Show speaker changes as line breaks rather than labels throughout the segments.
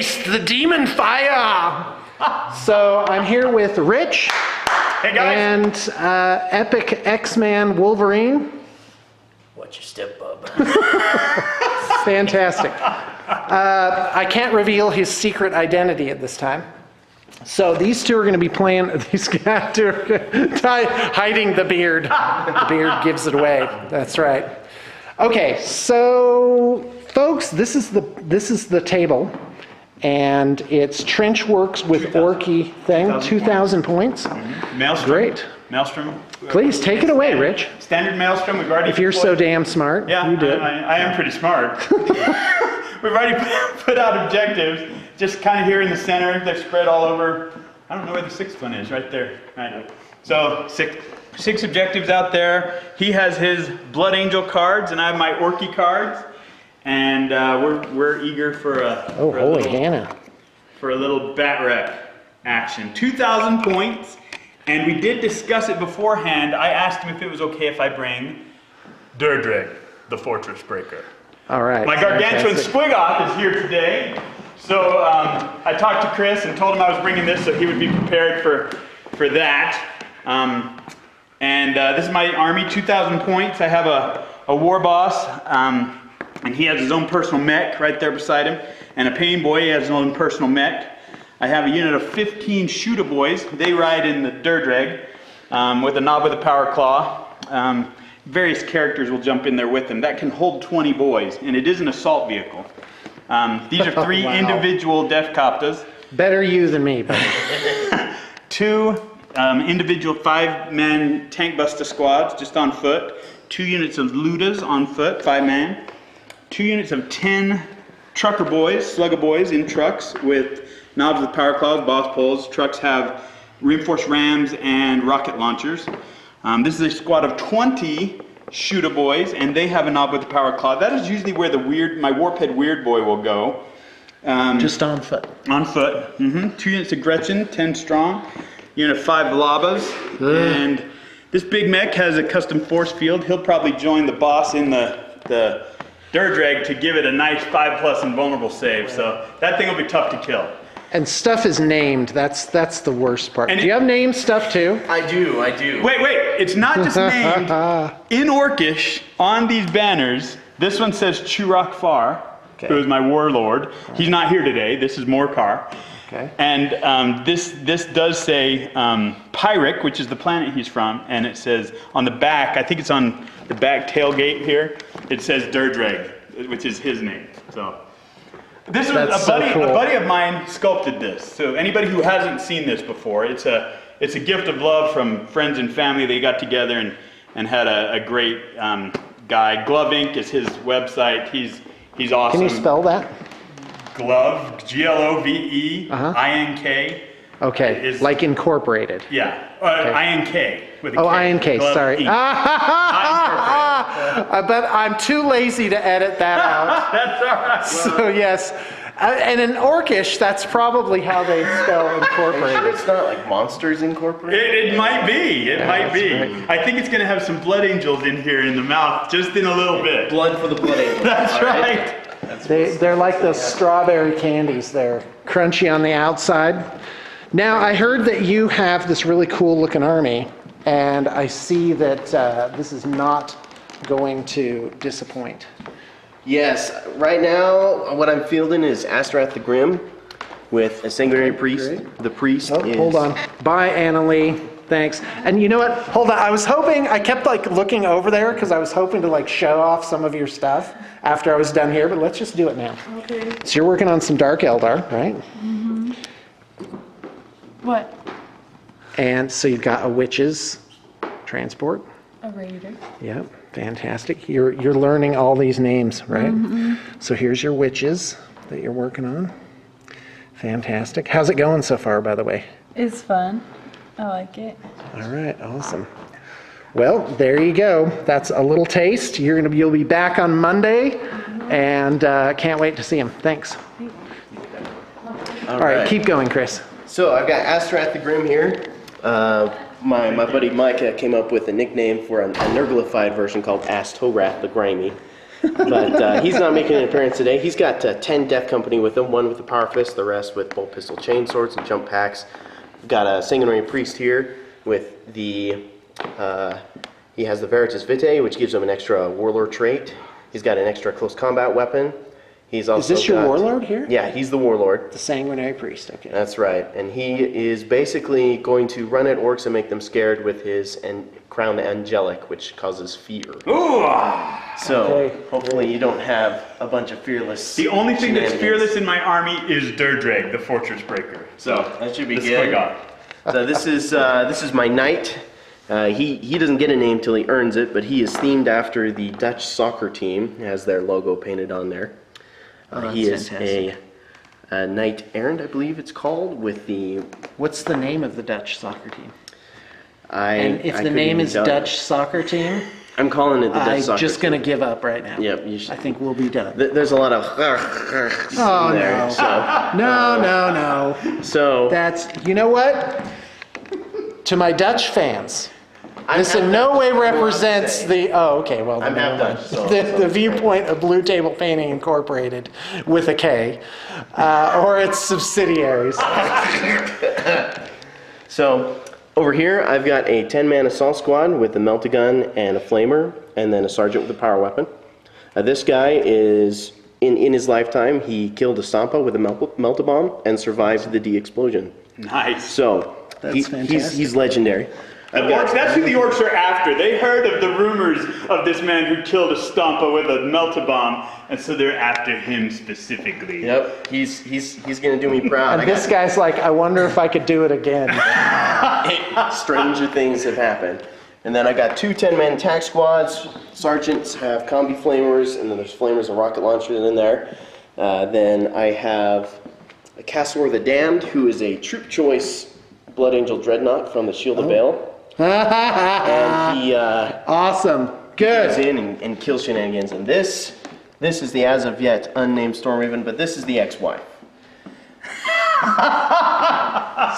taste the demon fire. So I'm here with Rich.
Hey guys.
And Epic X-Man Wolverine.
Watch your step, bub.
Fantastic. I can't reveal his secret identity at this time. So these two are going to be playing, these guys are hiding the beard. The beard gives it away. That's right. Okay, so folks, this is the table. And it's Trenchworks with Orky thing, 2,000 points.
Mm-hmm. Maelstrom.
Great.
Maelstrom.
Please take it away, Rich.
Standard Maelstrom. We've already.
If you're so damn smart,
yeah,
you do it.
I am pretty smart. We've already put out objectives, just kind of here in the center. They're spread all over. I don't know where the sixth one is. Right there. Right. So six objectives out there. He has his Blood Angel cards, and I have my Orky cards. And we're eager for a little bat wreck action. 2,000 points, and we did discuss it beforehand. I asked him if it was okay if I bring Durdreg, the Fortress Breaker.
All right.
My gargantuan Squigoth is here today. So I talked to Chris and told him I was bringing this so he would be prepared for that. This is my army, 2,000 points. I have a war boss. And he has his own personal mech right there beside him. And a pain boy, he has his own personal mech. I have a unit of 15 shooter boys. They ride in the Durdreg with a knob with a power claw. Various characters will jump in there with them. That can hold 20 boys, and it is an assault vehicle. These are three individual Def Coptas.
Better you than me, buddy.
Two individual 5-man tank buster squads just on foot. 2 units of Ludas on foot, 5-man. 2 units of 10 trucker boys, slugger boys in trucks with knobs with power claws, boss poles. Trucks have reinforced rams and rocket launchers. This is a squad of 20 shooter boys, and they have a knob with a power claw. That is usually where my warphead weird boy will go.
Just on foot.
On foot. 2 units of Gretchen, 10 strong. Unit of 5 Blabas. And this big mech has a custom force field. He'll probably join the boss in the Durdreg to give it a nice 5+ invulnerable save, so that thing will be tough to kill.
And stuff is named. That's the worst part. Do you have named stuff too?
I do.
Wait, it's not just named. In Orkish, on these banners, this one says Churok Far, who is my warlord. He's not here today. This is Morkar.
Okay.
And this does say Pyric, which is the planet he's from, and it says on the back, I think it's on the back tailgate here, it says Durdreg, which is his name. So this was a buddy of mine sculpted this. So anybody who hasn't seen this before, it's a gift of love from friends and family. They got together and had a great guy. Glove Inc. is his website. He's awesome.
Can you spell that?
Glove, Glove-INK.
Okay, like incorporated.
Yeah, INK with a K.
Oh, INK,
Glove
sorry.
Inc.
But I'm too lazy to edit that out.
That's all right.
So yes, and in Orkish, that's probably how they spell incorporated.
Sure it's not like Monsters Incorporated?
It might be. It might be.
Right.
I think it's going to have some blood angels in here in the mouth, just in a little bit.
Blood for the blood angels.
That's right.
They're like those strawberry candies. They're crunchy on the outside. Now, I heard that you have this really cool looking army, and I see that this is not going to disappoint.
Yes, right now what I'm fielding is Astorath the Grim with a Sanguinary Priest.
Great.
The priest is...
Hold on. Bye, Annalie. Thanks. And you know what? Hold on. I kept like looking over there because I was hoping to like show off some of your stuff after I was done here, but let's just do it now.
Okay.
So you're working on some Dark Eldar, right?
Mm-hmm. What?
And so you've got a witch's transport.
A raider.
Yep, fantastic. You're learning all these names, right?
Mm-hmm.
So here's your witches that you're working on. Fantastic. How's it going so far, by the way?
It's fun. I like it.
All right, awesome. Well, there you go. That's a little taste. You'll be back on Monday, and can't wait to see him. Thanks. All right, keep going, Chris.
So I've got Astorath the Grim here. My buddy Micah came up with a nickname for a Nurglified version called Astorath the Grimy. But he's not making an appearance today. He's got 10 Death Company with him, 1 with the Power Fist, the rest with bolt pistol chain swords and jump packs. We've got a Sanguinary Priest here with the, he has the Veritas Vitae, which gives him an extra Warlord trait. He's got an extra close combat weapon. He's also
Is this your warlord here?
Yeah, he's the warlord.
The Sanguinary Priest, okay.
That's right. And he is basically going to run at orcs and make them scared with his Crown Angelic, which causes fear.
Ooh!
So,
Okay.
hopefully you don't have a bunch of fearless
The only thing that's
shenanigans.
fearless in my army is Durdrag, the Fortress Breaker. So
That should be
this is what I
good.
got.
So this is my knight. He doesn't get a name till he earns it, but he is themed after the Dutch soccer team. It has their logo painted on there. He
that's
is
fantastic.
a knight errant, I believe it's called, with the...
What's the name of the Dutch soccer team? And if
I
the
couldn't
name
even
is
tell you.
Dutch soccer team,
I'm calling it the Dutch
I'm
soccer
just
team.
going to give up right now.
Yep, you should.
I think we'll be done.
There's a lot of
Oh,
there,
no.
so
No.
so
That's, you know what? To my Dutch fans, this in
half
no
Dutch.
way
I wanted to
represents
say.
the, oh, okay, well,
I'm
then
half
never mind.
Dutch, so-
The viewpoint of Blue Table Painting Incorporated with a K, or its subsidiaries.
So over here, I've got a 10-man assault squad with a melt-a-gun and a flamer, and then a sergeant with a power weapon. This guy is, in his lifetime, he killed a Stampa with a melt-a-bomb and survived the de-explosion.
Nice.
So
That's fantastic.
he's legendary.
The orcs, that's who the orcs are after. They heard of the rumors of this man who killed a Stampa with a melt-a-bomb, and so they're after him specifically.
Yep, he's gonna do me proud.
And this guy's like, I wonder if I could do it again.
Stranger things have happened. And then I got 2 10-man attack squads. Sergeants have combi flamers, and then there's flamers and rocket launchers in there. Then I have a Castor the Damned, who is a troop choice Blood Angel Dreadnought from the Shield of Baal. And he
Awesome.
goes
Good.
in and kills shenanigans. And this is the as of yet unnamed Stormraven, but this is the ex-wife.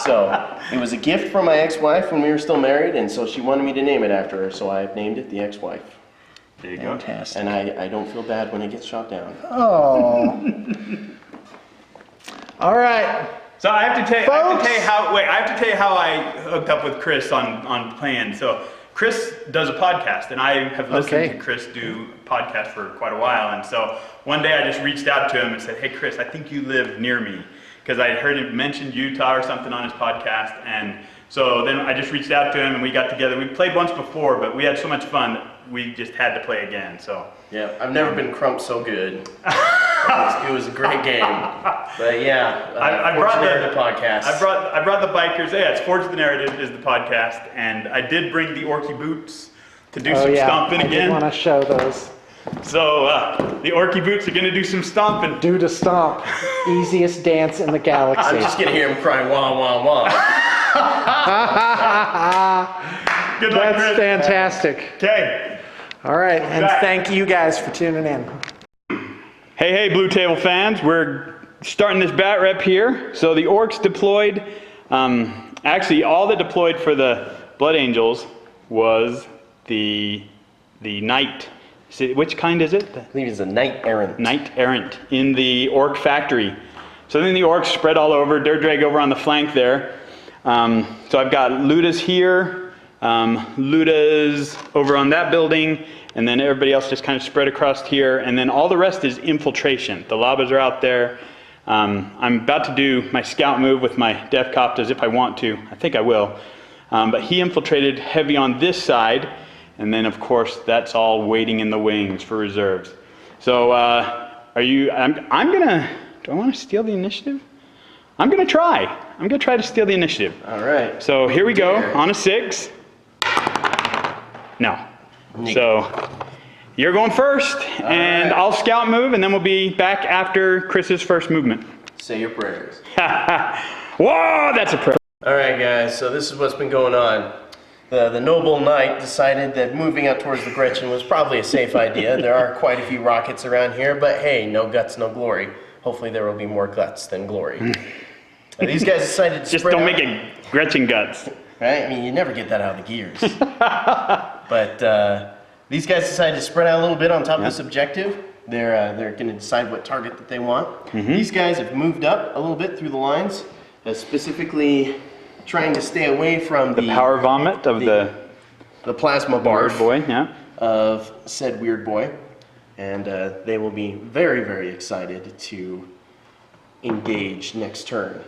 So it was a gift from my ex-wife when we were still married, and so she wanted me to name it after her, so I've named it the ex-wife.
There you go.
Fantastic.
And I don't feel bad when it gets shot down.
Oh. All right.
So I have to tell
Folks.
you how I hooked up with Chris on plan. So Chris does a podcast, and I have listened
Okay.
to Chris do a podcast for quite a while. And so one day I just reached out to him and said, "Hey Chris, I think you live near me," because I had heard him mention Utah or something on his podcast. And so then I just reached out to him, and we got together. We played once before, but we had so much fun that we just had to play again. So
Yeah, I've never been crumped so good. It was a great game. But yeah,
I brought
Forged the podcast.
I brought the bikers. Yeah, it's Forge the Narrative is the podcast, and I did bring the Orky boots to do
Oh
some
yeah.
stomping
I did
again.
want to show those.
So the Orky boots are gonna do some stomping.
Do to stomp. Easiest dance in the
I'm
galaxy.
just gonna hear him cry wah wah wah.
Good luck,
That's
Chris.
fantastic.
Okay.
All right, and
back.
thank you guys for tuning in.
Hey, Blue Table fans, we're starting this bat rep here. So the Orks deployed, actually all that deployed for the Blood Angels was the Knight. Which kind is it?
I believe he's a knight errant.
Knight Errant in the Orc factory. So then the Orcs spread all over, Durdrag over on the flank there. So I've got Ludas here, Ludas over on that building, and then everybody else just kind of spread across here, and then all the rest is infiltration. The Labas are out there. I'm about to do my scout move with my Death Coptas if I want to. I think I will. But he infiltrated heavy on this side, and then of course that's all waiting in the wings for reserves. So I'm gonna, do I want to steal the initiative? I'm gonna try. I'm gonna try to steal the initiative.
All right.
So here we go, on a 6. No. So you're going first, and
right.
I'll scout move, and then we'll be back after Chris's first movement.
Say your prayers.
Whoa, that's a prayer.
All right, guys. So this is what's been going on. The noble knight decided that moving out towards the Gretchen was probably a safe idea. There are quite a few rockets around here, but hey, no guts, no glory. Hopefully there will be more guts than glory. Now, these guys decided to
Just
spread
don't
out,
make it Gretchen guts.
right? I mean, you never get that out of the gears. But These guys decided to spread out a little bit on top of this objective. They're going to decide what target that they want. These guys have moved up a little bit through the lines, specifically trying to stay away from the
Power vomit of the
plasma barf
weird boy, yeah.
of said weird boy. And they will be very, very excited to engage next turn.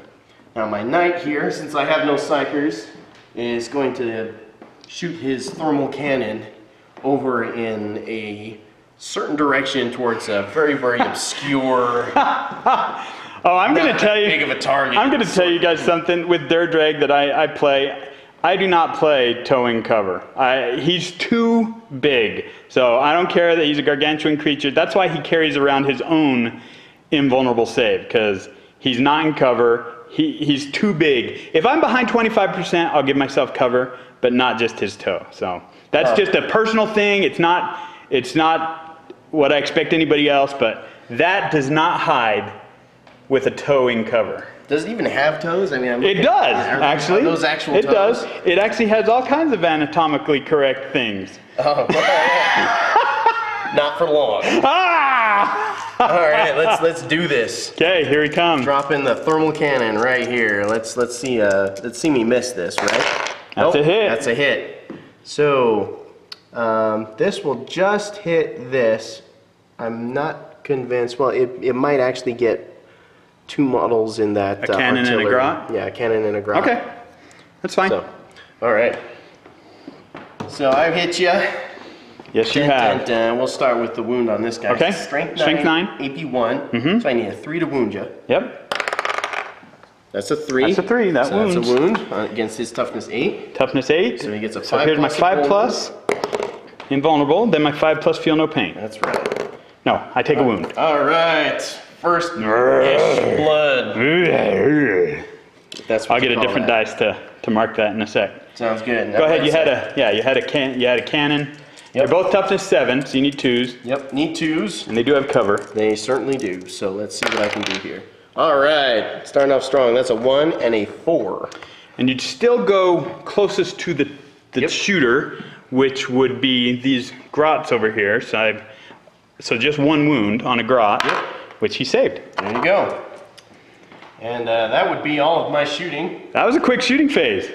Now my knight here, since I have no psychers, is going to shoot his thermal cannon over in a certain direction towards a very, very obscure.
Oh, I'm going to tell you.
Big of a target.
I'm going to tell you guys something with Dirdrag that I play. I do not play towing cover. He's too big. So I don't care that he's a gargantuan creature. That's why he carries around his own invulnerable save, because he's not in cover. He's too big. If I'm behind 25%, I'll give myself cover, but not just his toe. So that's just a personal thing. It's not what I expect anybody else, but that does not hide with a towing cover.
Does it even have toes? I mean,
It does, actually.
Those actual
it
toes?
does. It actually has all kinds of anatomically correct things.
Oh, not for long.
Ah!
All right, let's do this.
Okay, here he comes.
Dropping the thermal cannon right here. Let's see me miss this, right?
That's a hit.
That's a hit. So this will just hit this. I'm not convinced. Well, it might actually get 2 models in that
A cannon and a
artillery.
grot?
Yeah, a cannon and a grot.
Okay, that's fine.
So, all right. So I've hit you.
Yes, you have.
And we'll start with the wound on this guy.
Okay.
Strength
Strength 9.
9, AP 1. So I need a 3 to wound you.
Yep,
That's a 3.
that's a 3. That
So
wounds.
that's a wound against his toughness 8.
Toughness 8.
So he gets a
So
5
here's my
plus
5
invulnerable.
plus, invulnerable. Then my 5 plus, feel no pain.
That's right.
No, I take a wound.
All right. First ish blood. That's what
I'll get
you
a
call
different
that.
dice to mark that in a sec.
Sounds good.
Go ahead. You had a cannon. They're both toughness 7, so you need 2s,
Yep. Need 2s.
and they do have cover.
They certainly do. So let's see what I can do here. All right. Starting off strong. That's a 1 and a 4.
And you'd still go closest to the shooter, which would be these grots over here. So just 1 wound on a grot, which he saved.
There you go. And that would be all of my shooting.
That was a quick shooting phase.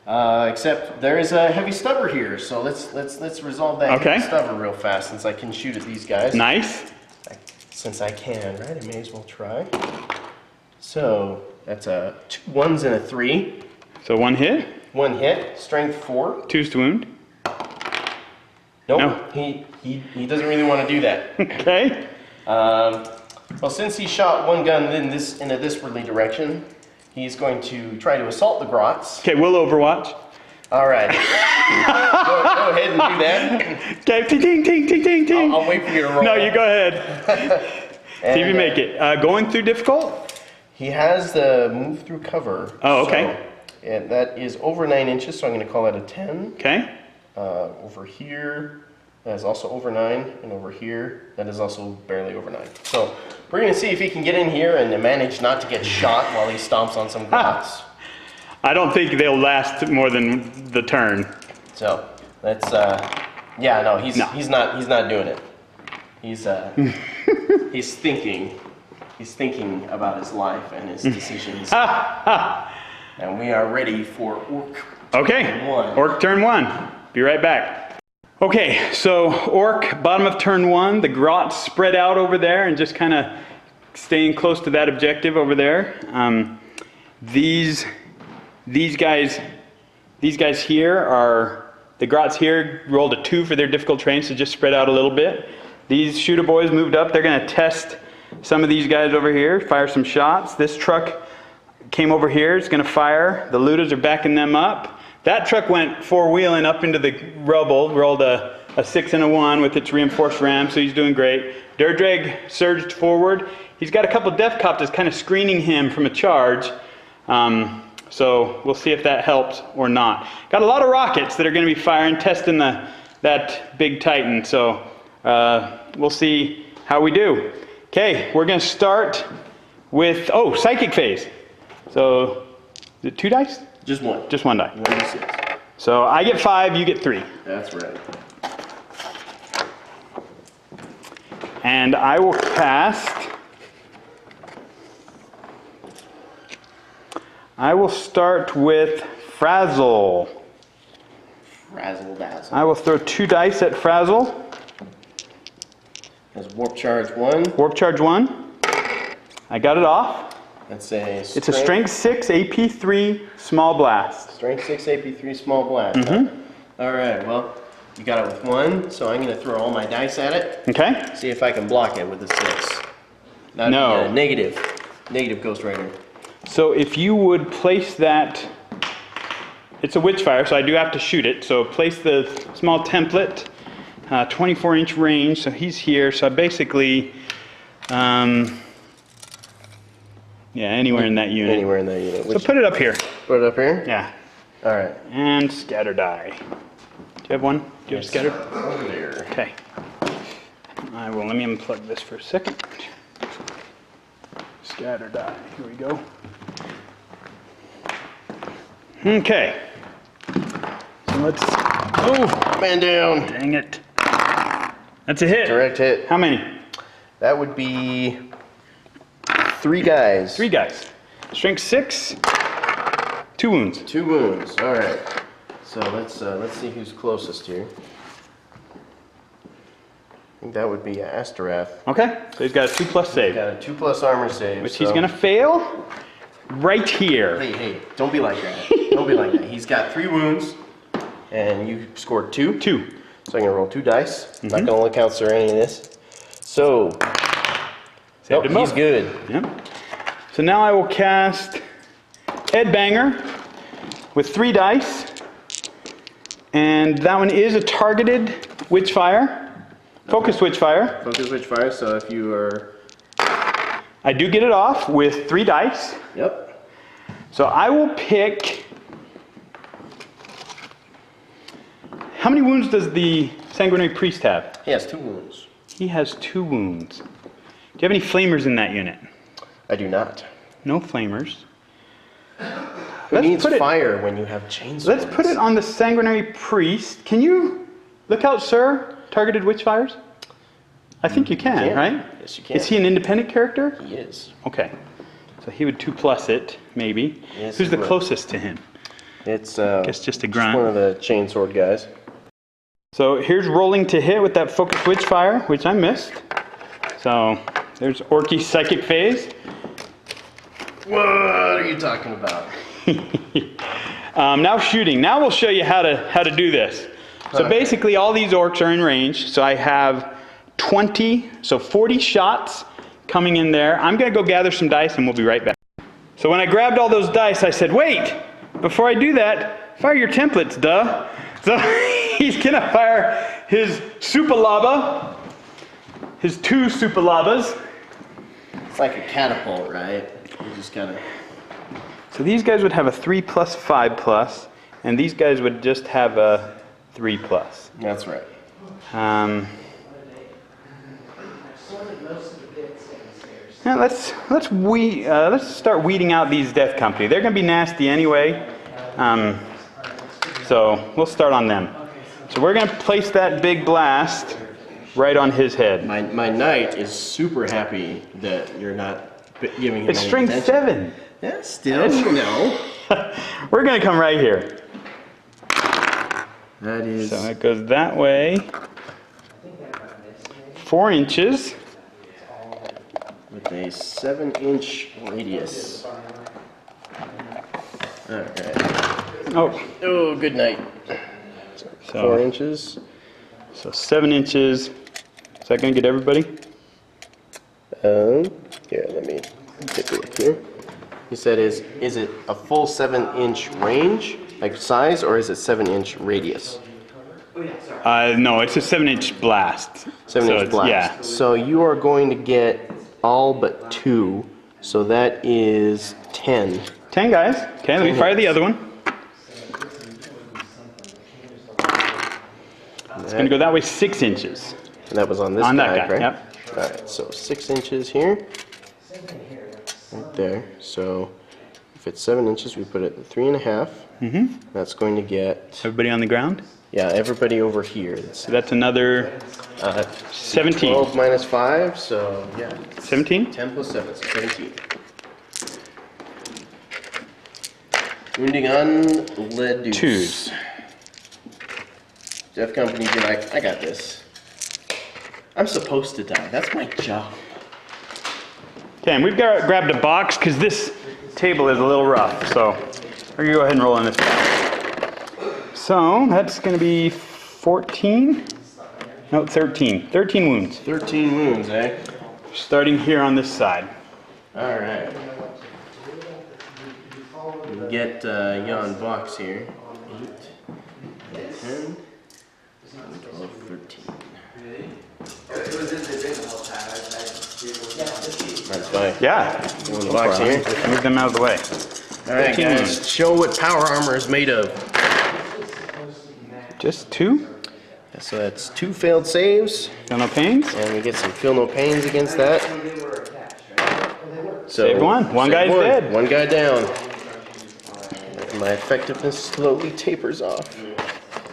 Except there is a heavy stubber here. So let's resolve that
Okay.
heavy stubber real fast, since I can shoot at these guys.
Nice.
Since I can, right? I may as well try. So that's 2 1s and a 3.
So 1 hit,
1 hit. Strength 4.
2s to wound.
Nope.
No.
He doesn't really want to do that.
Okay.
Well, since he shot 1 gun in a this-wardly direction, he's going to try to assault the grots.
Okay, we'll overwatch.
All right. go ahead and do that.
Okay, ting, ting, ting, ting, ting, ting.
I'll wait for you to roll.
No, you go ahead. See if you make it. Going through difficult?
He has the move through cover.
Oh, okay.
So, and that is over 9 inches, so I'm going to call that a 10.
Okay.
Over here, that is also over 9, and over here, that is also barely over 9. So we're going to see if he can get in here and manage not to get shot while he stomps on some grots.
I don't think they'll last more than the turn.
So let's. Yeah, no, he's not doing it. He's he's thinking. He's thinking about his life and his decisions. And we are ready for Ork.
Okay,
Turn 1.
Ork turn 1. Be right back. Okay, so Ork, bottom of turn 1, the grots spread out over there and just kind of staying close to that objective over there. These guys here are, the grots here rolled a 2 for their difficult terrain, so just spread out a little bit. These shooter boys moved up. They're going to test some of these guys over here, fire some shots. This truck came over here, it's going to fire. The looters are backing them up. That truck went four-wheeling up into the rubble, rolled a 6 and a 1 with its reinforced ram, so he's doing great. Dirdrag surged forward. He's got a couple of death copters kind of screening him from a charge. So we'll see if that helps or not. Got a lot of rockets that are going to be firing, testing that big Titan. So we'll see how we do. Okay, we're going to start with, psychic phase. So is it 2 dice?
Just 1.
Just 1 die.
1 to 6.
So I get 5, you get 3.
That's right.
And I will cast. I will start with Frazzle.
Razzle dazzle.
I will throw 2 dice at Frazzle.
Has warp charge 1.
Warp charge 1. I got it off.
That's a
It's a strength 6, AP 3, small blast.
Strength 6, AP3, small blast.
Mm-hmm.
Huh? All right, well, you got it with 1, so I'm going to throw all my dice at it.
Okay.
See if I can block it with a 6. That'd
No.
be a negative. Negative Ghost Rider.
So if you would place that, it's a Witchfire, so I do have to shoot it. So place the small template, 24-inch range, so he's here. So I basically, yeah, anywhere in that unit.
Anywhere in that unit.
So put it up here.
Put it up here?
Yeah.
All right.
And scatter die. Do you have one? Do you have scatter?
Over there.
Okay. I will, let me unplug this for a second. Scatter die, here we go. Okay. So let's, oh,
Man down.
dang it. That's a hit.
Direct hit.
How many?
That would be 3 guys.
3 guys. Strength 6, 2 wounds.
2 wounds. All right. So let's see who's closest here. I think that would be Asterath.
Okay, so he's got a 2+ save,
Got a 2+ armor save.
which
so-
he's gonna fail right here.
Hey, don't be like that. Don't be like that. He's got 3 wounds, and you scored 2.
2.
So I'm gonna roll 2 dice. Not gonna look out or any of this. So,
Saved him
he's
up.
good.
Yep. So now I will cast Headbanger with 3 dice. And that one is a targeted Witchfire. Focus Witchfire.
Focus Witchfire. So if you are,
I do get it off with 3 dice.
yep.
So I will pick. How many wounds does the Sanguinary Priest have?
He has 2 wounds.
He has 2 wounds. Do you have any flamers in that unit?
I do not.
No flamers.
Who needs fire when you have chainsaws?
Let's put it on the Sanguinary Priest. Can you look out, sir? Targeted Witchfires? I think you can,
can.
right?
Yes, you can.
Is he an independent character?
He is.
Okay. So he would 2+ it, maybe.
Yes,
Who's
he
the
would.
closest to him?
It's
Guess just a grunt.
one of the chainsword guys.
So here's rolling to hit with that Focus Witchfire, which I missed. So there's Orky's Psychic Phase.
What are you talking about?
Now shooting. Now we'll show you how to do this. So
Okay.
basically all these orcs are in range. So I have 20, so 40 shots coming in there. I'm gonna go gather some dice and we'll be right back. So when I grabbed all those dice, I said, wait, before I do that, fire your templates, duh. So he's gonna fire his Supalaba, his 2 Supalabas.
It's like a catapult, right? You just kind of.
So these guys would have a 3+, 5+, and these guys would just have a 3+.
That's right.
Now let's start weeding out these Death Company. They're going to be nasty anyway, so we'll start on them. So we're going to place that big blast right on his head.
My knight is super happy that you're not giving him
It's
any
strength
attention.
7.
Yeah, still, no.
We're going to come right here.
That is.
So it goes that way. 4 inches.
With a 7-inch radius. Alright. Oh, good night. 4
So,
inches.
so 7 inches. Is that going to get everybody?
Here, let me take a look here. You said is it a full 7-inch range, like size, or is it 7-inch radius?
No, it's a 7-inch blast.
7-inch blast.
Yeah.
So you are going to get all but 2. So that is 10.
10 guys. Okay, let me
10
fire the
hits.
other one. It's going to go that way 6 inches.
And that was on this
On
guy,
that guy,
right?
yep.
Alright, so 6 inches here. Right there. So if it's 7 inches, we put it at 3.5.
Mm-hmm.
That's going to get.
Everybody on the ground?
Yeah, everybody over here.
So that's another 17.
12 minus 5, so yeah.
17?
10 plus 7, so 17. Wounding on lead deuce.
2s.
Death Company be like, I got this. I'm supposed to die. That's my job.
Okay, and we've grabbed a box because this table is a little rough. So we're gonna go ahead and roll in this box. So that's gonna be 14? No, 13. 13 wounds.
13 wounds, eh?
Starting here on this side.
All right. We'll get you on box here. 8, 10, 12, 13. That's fine.
Yeah.
Go in the box here.
Let's move them out of the way.
All right,
13
guys.
wounds.
Show what power armor is made of.
Just 2?
So that's 2 failed saves,
Feel no pains?
and we get some feel no pains against that. So,
Saved one. One
saved
guy's dead.
One guy down. My effectiveness slowly tapers off.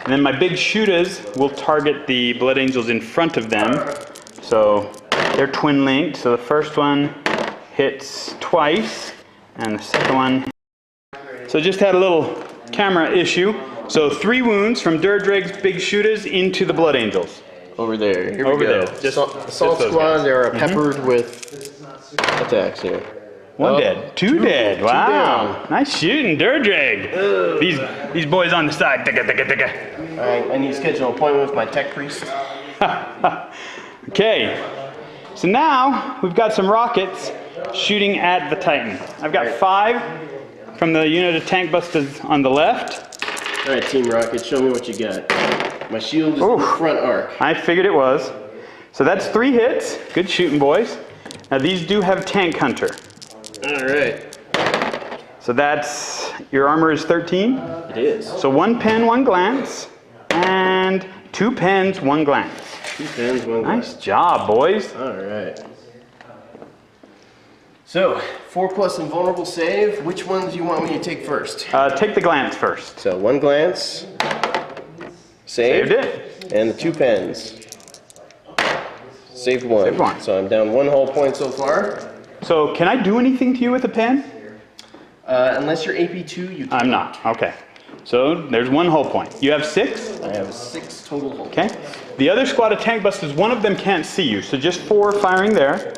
And then my big shooters will target the Blood Angels in front of them. So they're twin linked. So the first one hits twice, and the second one. So just had a little camera issue. So 3 wounds from Durdreg's big shooters into the Blood Angels.
Over there. Here
Over
we go.
there. Just
Assault
those
squad,
guys.
they are peppered with attacks here.
One
Oh,
dead. Two dead.
two
Wow.
down.
Nice shooting, Durdreg. These boys on the side. Ticka, ticka, ticka.
Alright, I need to schedule an appointment with my tech priest.
Okay. So now we've got some rockets shooting at the Titan. I've got 5 from the unit of tank busters on the left.
Alright, Team Rocket, show me what you got. My shield is in the front arc.
I figured it was. So that's 3 hits. Good shooting, boys. Now these do have Tank Hunter.
Alright.
So that's, your armor is 13.
It is.
So 1 pen, 1 glance, and 2 pens, 1 glance.
2 pens, 1
Nice job, boys.
Alright. So, 4+ invulnerable save. Which ones do you want me to take first?
Take the glance first.
So, 1 glance.
Saved it.
And the 2 pens. Saved 1.
Saved 1.
So I'm down 1 whole point so far.
So can I do anything to you with a pen?
Unless you're AP2, you can.
I'm not. Okay. So there's 1 whole point. You have 6?
I have 6 total whole
Okay. The other squad of tank busters, 1 of them can't see you. So just 4 firing there.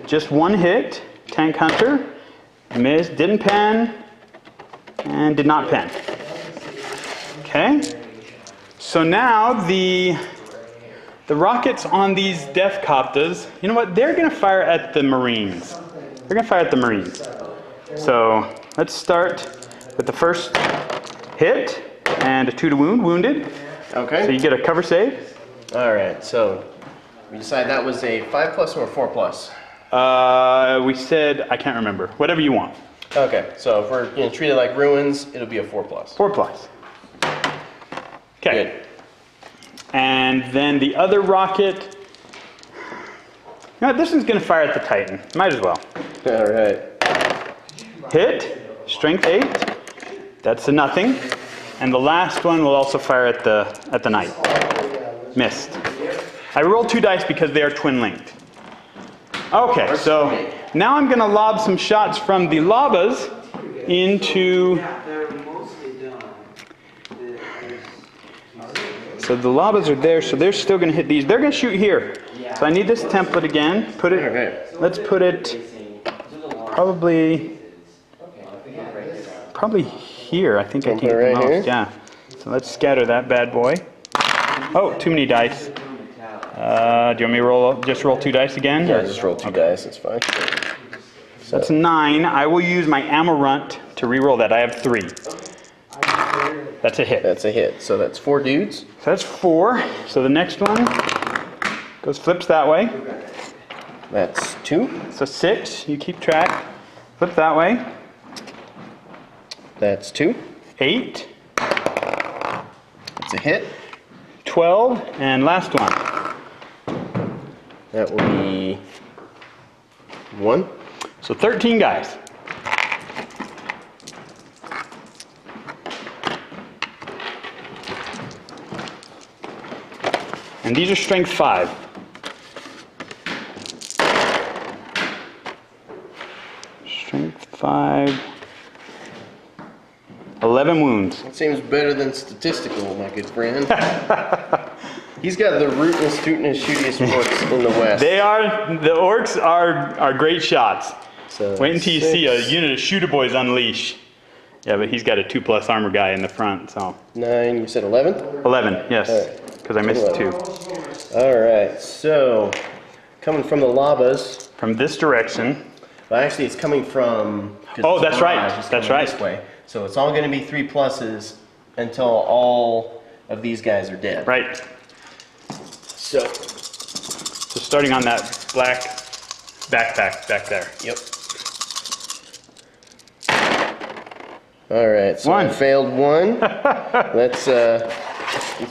Just 1 hit. Tank Hunter. Missed. Didn't pen. And did not pen. Okay. So now the rockets on these death copters, you know what? They're going to fire at the Marines. They're going to fire at the Marines. So let's start with the first hit and a 2 to wound, wounded.
Okay.
So you get a cover save.
Alright, so we decide that was a 5+ or a 4+.
We said, I can't remember. Whatever you want.
Okay, so if we're going to treat it like ruins, it'll be a 4+.
4+. Okay.
Good.
And then the other rocket, you know what, this one's going to fire at the Titan. Might as well.
Alright.
Hit, strength 8. That's a nothing. And the last one will also fire at the knight. Missed. I rolled 2 dice because they are twin linked. Okay, so now I'm going to lob some shots from the lobas into. So the lobas are there, so they're still going to hit these. They're going to shoot here. So I need this template again. Put it.
Okay.
Let's put it probably here. I think I can get
Right
the most.
here?
Yeah. So let's scatter that bad boy. Oh, too many dice. Do you want me to just roll 2 dice again?
Yeah, just roll 2 dice, it's fine.
So that's 9. I will use my Amarunt to re-roll that. I have 3. That's a hit.
That's a hit. So that's 4 dudes.
So that's 4. So the next one flips that way.
That's 2.
So 6. You keep track. Flip that way.
That's 2.
8.
That's a hit.
12. And last one.
That will be 1.
So 13 guys. And these are strength 5. Strength 5. 11 wounds.
That seems better than statistical, my good friend. He's got the rootinest, tootinest, shootiest orcs in the West.
The orcs are great shots.
So,
Wait until you see a
6,
unit of shooter boys unleash. Yeah, but he's got a 2+ armor guy in the front, so.
9, you said 11?
11, yes,
Alright.
because I missed 2.
Alright, so coming from the lavas.
From this direction.
Well, actually, it's coming from.
Oh, that's right.
It's
That's
coming
right.
This way. So it's all going to be 3+ until all of these guys are dead.
Right.
So.
So starting on that black backpack back there.
Yep. Alright, so
1.
I failed 1. Let's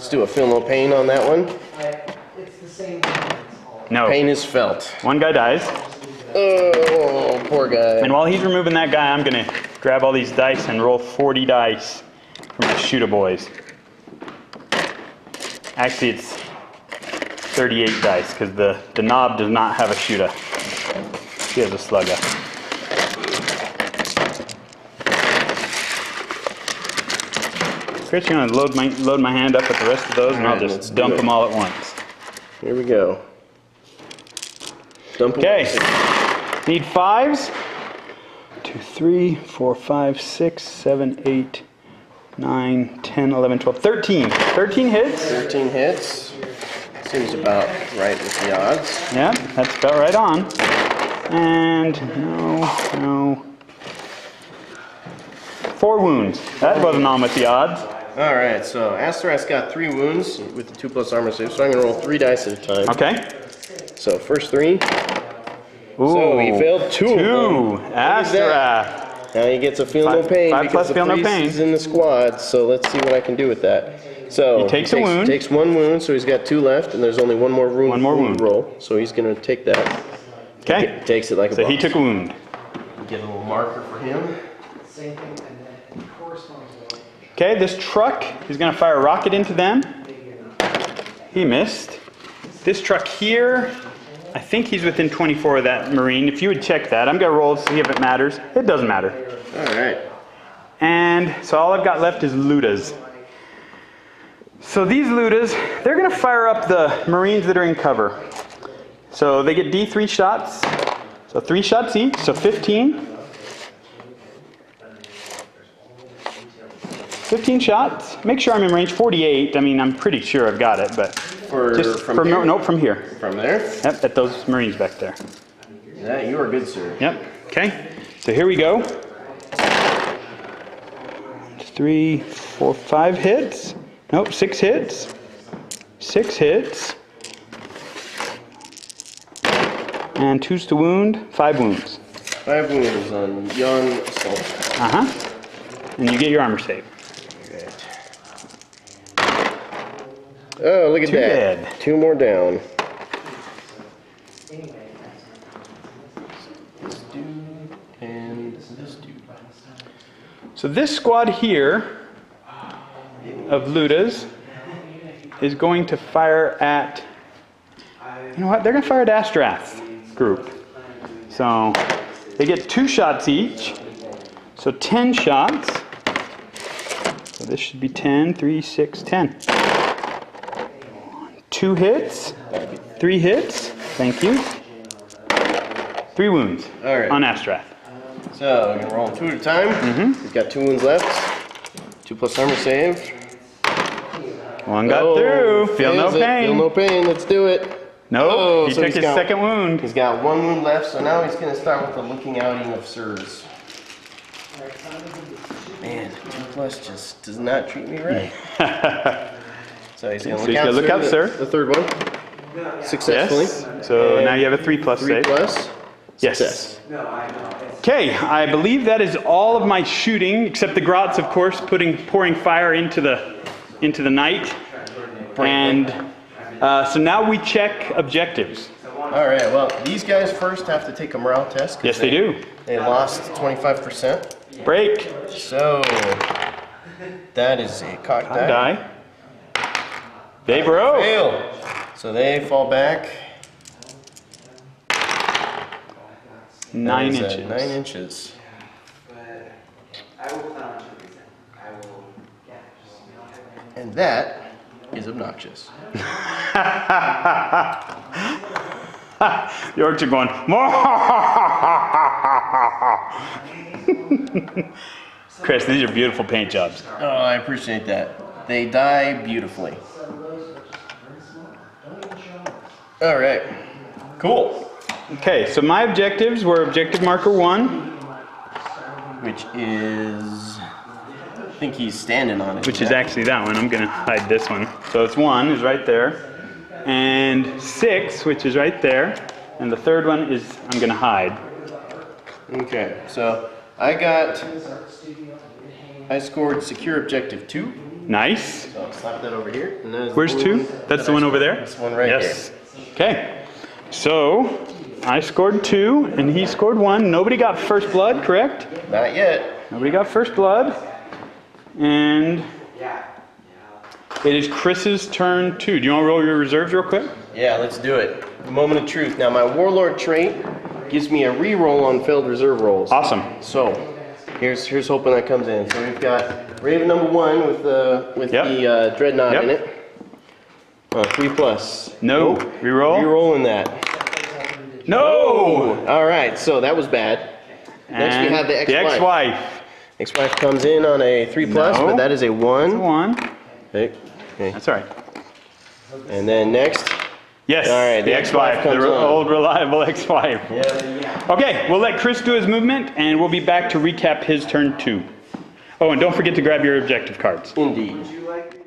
do a feel no pain on that one.
It's the same.
No.
Pain is felt.
1 guy dies.
Oh, poor guy.
And while he's removing that guy, I'm going to grab all these dice and roll 40 dice from the shooter boys. Actually, it's 38 dice because the knob does not have a shooter. She has a slugger. Chris, you're going to load my hand up with the rest of those, and I'll
Alright, let's
just
do
dump
it.
them all at once.
Here we go. Dump 'em.
Okay. Need 5s. 2, 3, 4, 5, 6, 7, 8, 9, 10, 11, 12, 13. 13 hits.
13 hits. Seems about right with the odds.
Yeah, that's about right on. And no. 4 wounds. That wasn't on with the odds.
Alright, so Asteras got 3 wounds with the 2+ armor save, so I'm going to roll 3 dice at a time.
Okay.
So first 3.
Ooh.
So he failed 2 of them.
2. Asterath.
Now he gets a feel no
5
pain
plus
because the
feel no
priest
pain.
is in the squad, so let's see what I can do with that. So
He takes a wound.
Takes 1 wound, so he's got 2 left, and there's only 1 more wound.
One more wound.
Roll, so he's going to take that.
Okay.
Takes it like a
So
boss.
he took a wound.
Get a little marker for him.
Same thing, and then it corresponds with.
Okay, this truck is going to fire a rocket into them. He missed. This truck here, I think he's within 24 of that Marine. If you would check that, I'm going to roll to see if it matters. It doesn't matter.
Alright.
And so all I've got left is Ludas. So these Ludas, they're going to fire up the Marines that are in cover. So they get D3 shots. So 3 shots each, so 15. 15 shots. Make sure I'm in range. 48. I mean, I'm pretty sure I've got it, but
From here?
no, from here.
From there?
Yep, at those Marines back there.
Yeah, you are good, sir.
Yep. Okay. So here we go. 3, 4, 5 hits. Nope, 6 hits. 6 hits. And 2's to wound. 5 wounds.
5 wounds on young assault.
And you get your armor save.
Oh, look at
2
that.
dead.
2 more down. This dude and this dude.
So this squad here of Ludas is going to fire at, you know what, they're going to fire at Astrath's group. So they get 2 shots each, so 10 shots. So this should be 10, 3, 6, 10. 2 hits, 3 hits, thank you. 3 wounds
All right.
on Astrath.
So we're gonna roll 2 at a time. He's got 2 wounds left. 2+ armor save.
1 got
Oh,
through, feel no
fails it.
pain.
Feel no pain. Let's do it.
Nope,
Oh,
he
so
took
he's
his
got-
second wound.
He's got 1 wound left, so now he's gonna start with the looking outing of sirs. Man, 2+ just does not treat me right. So he's gonna
So he's gonna look out, sir.
The 3rd one. Successfully.
Yes. So now you have a 3+
3
save.
plus.
Yes.
Success.
Okay, I believe that is all of my shooting, except the Grots, of course, pouring fire into the night. And so now we check objectives.
All right. Well, these guys first have to take a morale test. 'cause
Yes, they do.
They lost 25%.
Break.
So that is a cock die.
Die. They broke.
Fail. So they fall back
9
That is,
inches.
9 inches. And that is obnoxious.
The orcs are going, Chris, these are beautiful paint jobs.
Oh, I appreciate that. They die beautifully. All right. Cool.
Okay, so my objectives were objective marker 1,
Which is, I think he's standing on it.
which is actually that one. I'm gonna hide this one. So it's 1 is right there, and 6, which is right there, and the third one is I'm gonna hide.
Okay, so I scored secure objective 2.
Nice.
So I'll slap that over here. And there's
Where's
the
2?
one
That's
that
the
I
one over
scored.
there?
This one right
Yes.
there.
Okay. So I scored 2 and he scored 1. Nobody got first blood, correct?
Not yet.
Nobody got first blood. And it is Chris's turn 2. Do you want to roll your reserves real quick?
Yeah, let's do it. The moment of truth. Now, my Warlord trait gives me a re-roll on failed reserve rolls.
Awesome.
So, here's hoping that comes in. So we've got Raven number 1 with the Dreadnought
Yep.
in it. 3+.
No.
Nope.
Reroll.
Re-rolling that.
No.
All right, so that was bad. Next we have the ex-wife.
ex-wife.
Ex-wife comes in on a 3+,
No.
but that is a 1.
1.
Okay.
That's all right.
And then next.
Yes.
All right,
the ex-wife. The
comes on.
old reliable ex-wife.
Yeah.
Okay, we'll let Chris do his movement, and we'll be back to recap his turn 2. Oh, and don't forget to grab your objective cards.
Indeed.
Would you like